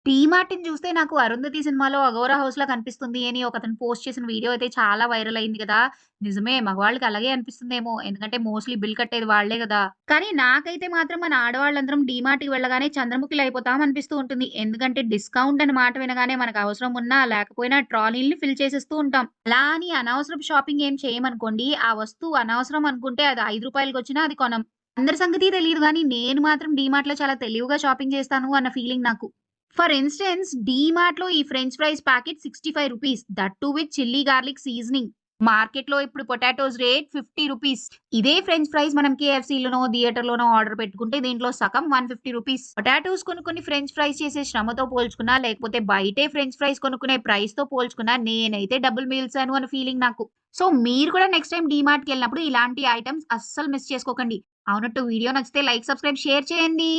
డీమార్ట్‌ని చూస్తే నాకు 'అరుంధతి' సినిమాలో 'అఘోరా హౌస్‌లా' కనిపిస్తుంది అని ఒకతను పోస్ట్ చేసిన వీడియో అయితే చాలా వైరల్ అయింది కదా! నిజమే మగవాళ్ళకి అలాగే అనిపిస్తుందేమో. ఎందుకంటే మోస్ట్‌లీ బిల్ కట్టేది వాళ్ళే గదా! కానీ నాకైతే మాత్రం మన ఆడవాళ్ళందరం డీమార్ట్‌కి వెళ్ళగానే చంద్రముఖిలయిపోతాం అనిపిస్తూ ఉంటుంది. ఎందుకంటే డిస్కౌంట్ అనే మాట వినగానే మనకు అవసరం ఉన్నా లేకపోయినా ట్రాలీలని ఫిల్ చేసేస్తూ ఉంటాం. అలా అని అనవసరపు షాపింగ్ ఏం చేయమనుకోండి. ఆ వస్తువు అనవసరం అనుకుంటే అది రూ. 5కొచ్చినా అది కొనం. అందరి సంగతి తెలీదు గానీ నేను మాత్రం డీమార్ట్‌లో చాలా తెలివిగా షాపింగ్ చేస్తాను అన్న ఫీలింగ్ నాకు. ఫర్ ఇన్‌స్టెన్స్ డీమార్ట్‌లో ఈ ఫ్రెంచ్ ఫ్రైస్ ప్యాకెట్ రూ. 65 that two with chilli garlic seasoning. మార్కెట్‌లో ఇప్పుడు పొటాటోస్ రేట్ రూ. 50. ఇదే ఫ్రెంచ్ ఫ్రైస్ మనం కేఎఫ్‌సీలోనో, థియేటర్‌లోనో ఆర్డర్ పెట్టుకుంటే దీంట్లో సగం రూ. 150. పొటాటోస్ కొనుక్కొని ఫ్రెంచ్ ఫ్రైస్ చేసే శ్రమతో పోల్చుకున్నా, లేకపోతే బయటే ఫ్రెంచ్ ఫ్రైస్ కొనుక్కునే ప్రైస్‌తో పోల్చుకున్నా నేనైతే డబుల్ మిగిల్చాను అన్న ఫీలింగ్ నాకు. సో, మీరు కూడా నెక్స్ట్ టైమ్ డీమార్ట్‌కెళ్ళినప్పుడు ఇలాంటి ఐటెమ్స్ అస్సలు మిస్ చేసుకోకండి. అవునట్టు వీడియో నచ్చితే లైక్, సబ్స్క్రైబ్, షేర్ చేయండి.